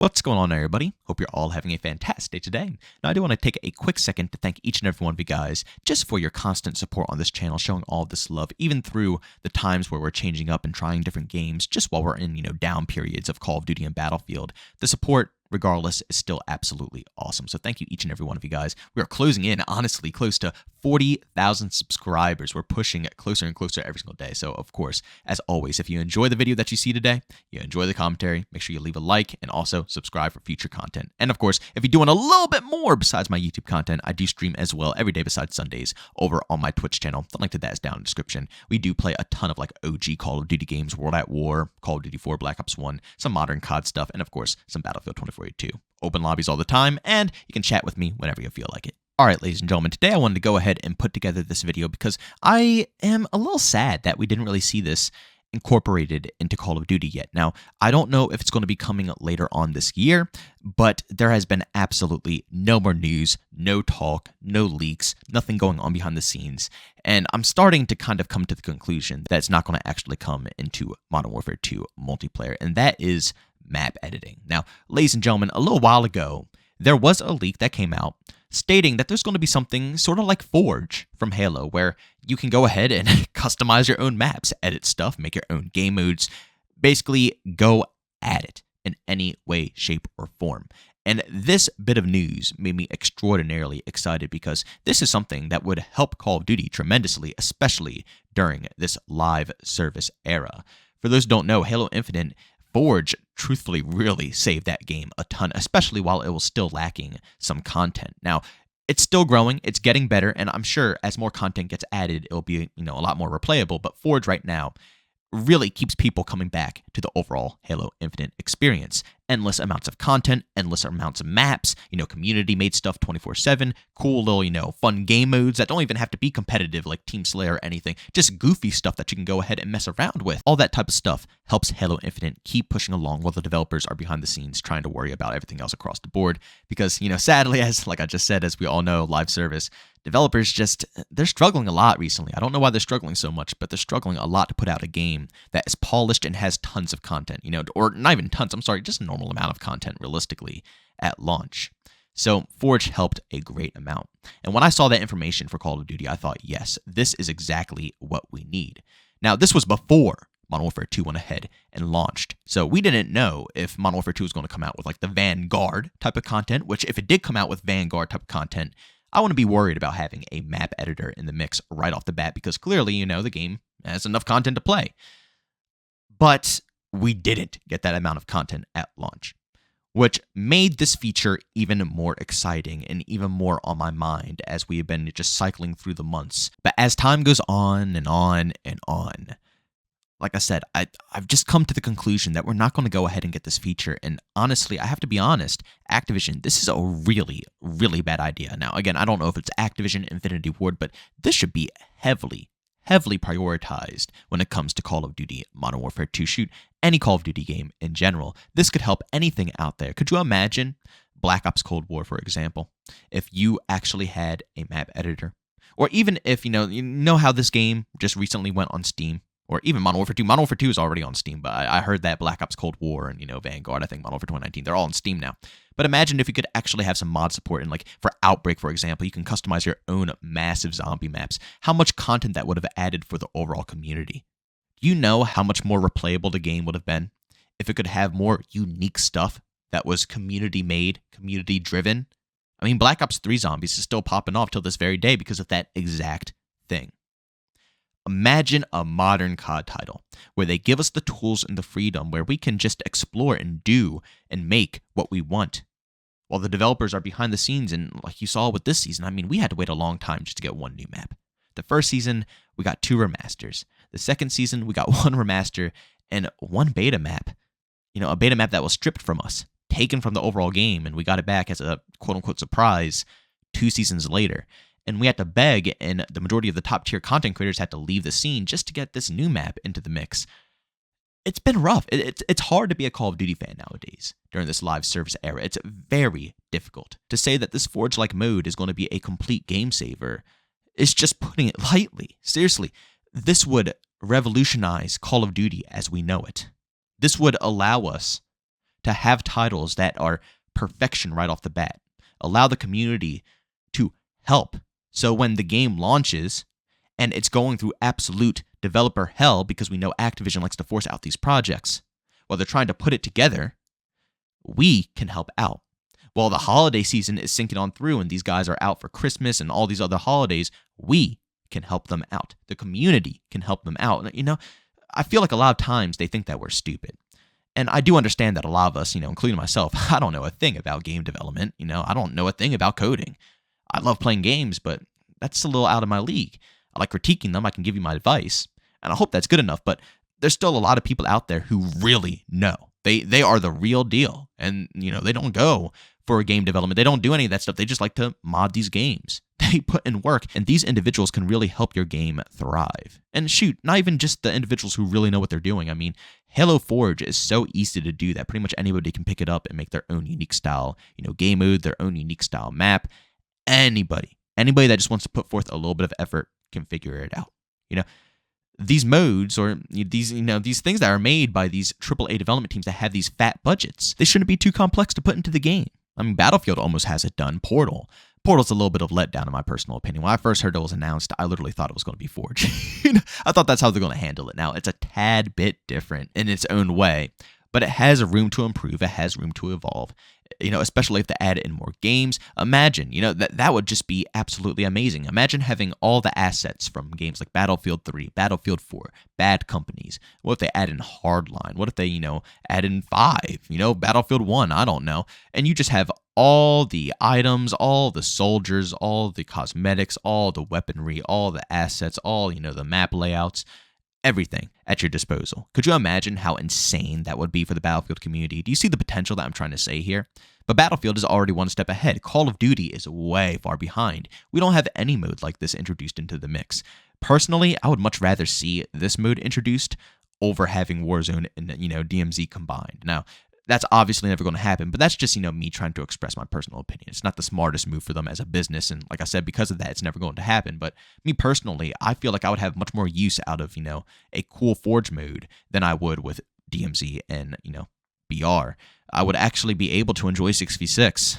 What's going on, everybody? Hope you're all having a fantastic day today. Now, I do want to take a quick second to thank each and every one of you guys just for your constant support on this channel, showing all this love, even through the times where we're changing up and trying different games, just while we're in, down periods of Call of Duty and Battlefield. The support, regardless, is still absolutely awesome. So thank you, each and every one of you guys. We are closing in, honestly, close to 40,000 subscribers. We're pushing it closer and closer every single day. So, of course, as always, if you enjoy the video that you see today, you enjoy the commentary, make sure you leave a like and also subscribe for future content. And, of course, if you're doing a little bit more besides my YouTube content, I do stream as well every day besides Sundays over on my Twitch channel. The link to that is down in the description. We do play a ton of OG Call of Duty games, World at War, Call of Duty 4, Black Ops 1, some modern COD stuff, and, of course, some Battlefield 2042. Open lobbies all the time, and you can chat with me whenever you feel like it. Alright, ladies and gentlemen, today I wanted to go ahead and put together this video because I am a little sad that we didn't really see this incorporated into Call of Duty yet. Now, I don't know if it's going to be coming later on this year, but there has been absolutely no more news, no talk, no leaks, nothing going on behind the scenes, and I'm starting to kind of come to the conclusion that it's not going to actually come into Modern Warfare 2 multiplayer, and that is map editing. Now, ladies and gentlemen, a little while ago, there was a leak that came out stating that there's going to be something sort of like Forge from Halo, where you can go ahead and customize your own maps, edit stuff, make your own game modes, basically go at it in any way, shape, or form. And this bit of news made me extraordinarily excited because this is something that would help Call of Duty tremendously, especially during this live service era. For those who don't know, Halo Infinite Forge truthfully really saved that game a ton, especially while it was still lacking some content. Now, it's still growing, it's getting better, and I'm sure as more content gets added, it'll be, a lot more replayable, but Forge right now really keeps people coming back to the overall Halo Infinite experience. Endless amounts of content, endless amounts of maps, community-made stuff 24/7, cool little, fun game modes that don't even have to be competitive like Team Slayer or anything, just goofy stuff that you can go ahead and mess around with. All that type of stuff helps Halo Infinite keep pushing along while the developers are behind the scenes trying to worry about everything else across the board because, sadly, like I just said, as we all know, live service, developers they're struggling a lot recently. I don't know why they're struggling so much, but they're struggling a lot to put out a game that is polished and has tons of content, or not even tons, I'm sorry, just a normal amount of content realistically at launch. So Forge helped a great amount. And when I saw that information for Call of Duty, I thought, yes, this is exactly what we need. Now, this was before Modern Warfare 2 went ahead and launched. So we didn't know if Modern Warfare 2 was going to come out with the Vanguard type of content, which if it did come out with Vanguard type of content, I wouldn't be worried about having a map editor in the mix right off the bat because clearly, the game has enough content to play. But we didn't get that amount of content at launch, which made this feature even more exciting and even more on my mind as we have been just cycling through the months. But as time goes on and on and on, like I said, I've just come to the conclusion that we're not going to go ahead and get this feature. And honestly, I have to be honest, Activision, this is a really, really bad idea. Now, again, I don't know if it's Activision, Infinity Ward, but this should be heavily prioritized when it comes to Call of Duty Modern Warfare 2. Shoot, any Call of Duty game in general. This could help anything out there. Could you imagine Black Ops Cold War, for example, if you actually had a map editor? Or even if, you know how this game just recently went on Steam? Or even Modern Warfare 2. Modern Warfare 2 is already on Steam, but I heard that Black Ops Cold War and, Vanguard, I think Modern Warfare 2019, they're all on Steam now. But imagine if you could actually have some mod support and, for Outbreak, for example, you can customize your own massive zombie maps. How much content that would have added for the overall community. Do you know how much more replayable the game would have been if it could have more unique stuff that was community-made, community-driven? I mean, Black Ops 3 Zombies is still popping off till this very day because of that exact thing. Imagine a modern COD title where they give us the tools and the freedom where we can just explore and do and make what we want. While the developers are behind the scenes, and like you saw with this season, I mean, we had to wait a long time just to get one new map. The first season, we got 2 remasters. The second season, we got 1 remaster and 1 beta map. A beta map that was stripped from us, taken from the overall game, and we got it back as a quote-unquote surprise 2 seasons later. And we had to beg, and the majority of the top-tier content creators had to leave the scene just to get this new map into the mix. It's been rough. It's hard to be a Call of Duty fan nowadays during this live service era. It's very difficult. To say that this Forge-like mode is going to be a complete game saver is just putting it lightly. Seriously, this would revolutionize Call of Duty as we know it. This would allow us to have titles that are perfection right off the bat. Allow the community to help. So when the game launches and it's going through absolute developer hell, because we know Activision likes to force out these projects, while they're trying to put it together, we can help out. While the holiday season is sinking on through and these guys are out for Christmas and all these other holidays, we can help them out. The community can help them out. I feel like a lot of times they think that we're stupid. And I do understand that a lot of us, including myself, I don't know a thing about game development. I don't know a thing about coding. I love playing games, but that's a little out of my league. I like critiquing them. I can give you my advice. And I hope that's good enough. But there's still a lot of people out there who really know. They are the real deal. And, they don't go for game development. They don't do any of that stuff. They just like to mod these games. They put in work, and these individuals can really help your game thrive. And shoot, not even just the individuals who really know what they're doing. I mean, Halo Forge is so easy to do that pretty much anybody can pick it up and make their own unique style, game mode, their own unique style map. Anybody that just wants to put forth a little bit of effort can figure it out. These modes or these things that are made by these AAA development teams that have these fat budgets, they shouldn't be too complex to put into the game. I mean, Battlefield almost has it done. Portal's a little bit of letdown in my personal opinion. When I first heard it was announced, I literally thought it was going to be Forge. I thought that's how they're going to handle it. Now, it's a tad bit different in its own way, but it has room to improve. It has room to evolve, especially if they add in more games. Imagine, that would just be absolutely amazing. Imagine having all the assets from games like Battlefield 3, Battlefield 4, Bad Companies. What if they add in Hardline? What if they, add in 5, Battlefield 1, I don't know. And you just have all the items, all the soldiers, all the cosmetics, all the weaponry, all the assets, all, the map layouts, everything at your disposal. Could you imagine how insane that would be for the Battlefield community? Do you see the potential that I'm trying to say here? But Battlefield is already one step ahead. Call of Duty is way far behind. We don't have any mode like this introduced into the mix. Personally, I would much rather see this mode introduced over having Warzone and, DMZ combined. Now, that's obviously never going to happen, but that's just, me trying to express my personal opinion. It's not the smartest move for them as a business, and like I said, because of that, it's never going to happen. But me personally, I feel like I would have much more use out of, a cool Forge mode than I would with DMZ and, BR. I would actually be able to enjoy 6v6.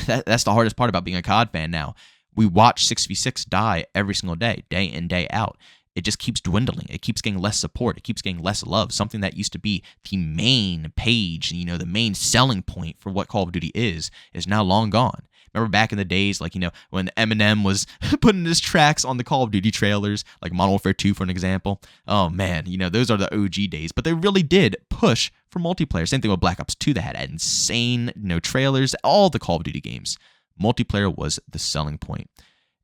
That's the hardest part about being a COD fan now. We watch 6v6 die every single day in, day out. It just keeps dwindling. It keeps getting less support. It keeps getting less love. Something that used to be the main page, the main selling point for what Call of Duty is now long gone. Remember back in the days, when Eminem was putting his tracks on the Call of Duty trailers, like Modern Warfare 2, for an example? Oh, man, those are the OG days. But they really did push for multiplayer. Same thing with Black Ops 2. They had insane, trailers. All the Call of Duty games. Multiplayer was the selling point.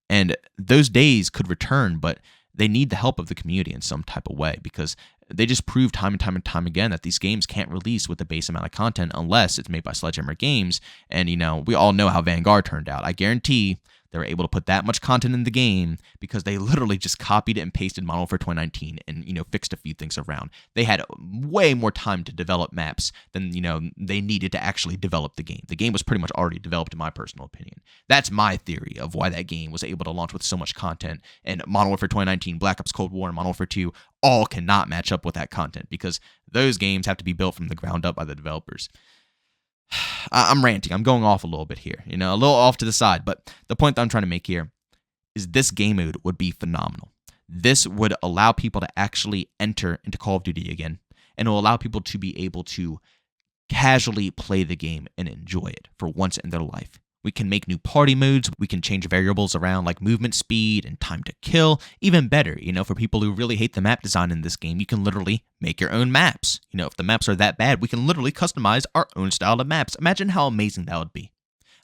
And those days could return, but they need the help of the community in some type of way, because they just prove time and time again that these games can't release with the base amount of content unless it's made by Sledgehammer Games. And, we all know how Vanguard turned out. I guarantee they were able to put that much content in the game because they literally just copied it and pasted Modern Warfare 2019 and, fixed a few things around. They had way more time to develop maps than, they needed to actually develop the game. The game was pretty much already developed, in my personal opinion. That's my theory of why that game was able to launch with so much content. And Modern Warfare 2019, Black Ops Cold War, and Modern Warfare 2 all cannot match up with that content because those games have to be built from the ground up by the developers. I'm ranting. I'm going off a little bit here, a little off to the side. But the point that I'm trying to make here is this game mode would be phenomenal. This would allow people to actually enter into Call of Duty again, and it will allow people to be able to casually play the game and enjoy it for once in their life. We can make new party modes. We can change variables around like movement speed and time to kill. Even better, for people who really hate the map design in this game, you can literally make your own maps. If the maps are that bad, we can literally customize our own style of maps. Imagine how amazing that would be.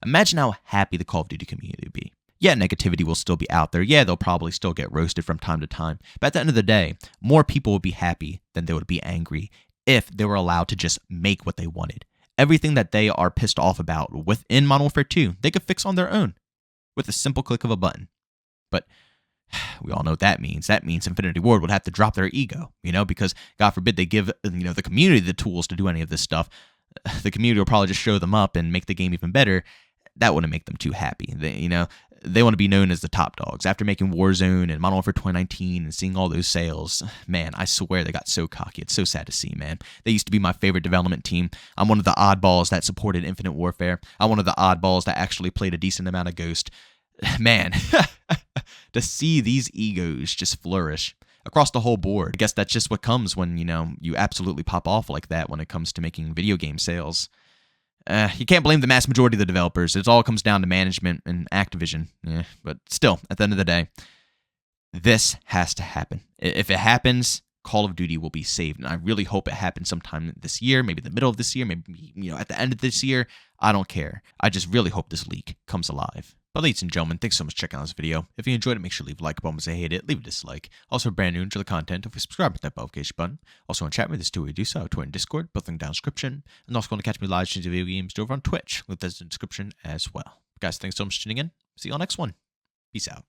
Imagine how happy the Call of Duty community would be. Yeah, negativity will still be out there. Yeah, they'll probably still get roasted from time to time. But at the end of the day, more people would be happy than they would be angry if they were allowed to just make what they wanted. Everything that they are pissed off about within Modern Warfare 2, they could fix on their own with a simple click of a button. But we all know what that means. That means Infinity Ward would have to drop their ego, because God forbid they give, the community the tools to do any of this stuff. The community will probably just show them up and make the game even better. That wouldn't make them too happy. they want to be known as the top dogs. After making Warzone and Modern Warfare 2019 and seeing all those sales, man, I swear they got so cocky. It's so sad to see, man. They used to be my favorite development team. I'm one of the oddballs that supported Infinite Warfare. I'm one of the oddballs that actually played a decent amount of Ghost. Man, to see these egos just flourish across the whole board. I guess that's just what comes when, you absolutely pop off like that when it comes to making video game sales. You can't blame the mass majority of the developers. It all comes down to management and Activision. Yeah, but still, at the end of the day, this has to happen. If it happens, Call of Duty will be saved. And I really hope it happens sometime this year, maybe the middle of this year, maybe at the end of this year. I don't care. I just really hope this leak comes alive. But ladies and gentlemen, thanks so much for checking out this video. If you enjoyed it, make sure to leave a like button. If you hate it, leave a dislike. Also, if you're brand new, enjoy the content, if you subscribe, hit that notification button. Also, on chat with this too, we do so, Twitter and Discord, both in the description. And also, going to catch me live streams of video games over on Twitch, link that's in the description as well. Guys, thanks so much for tuning in. See you on the next one. Peace out.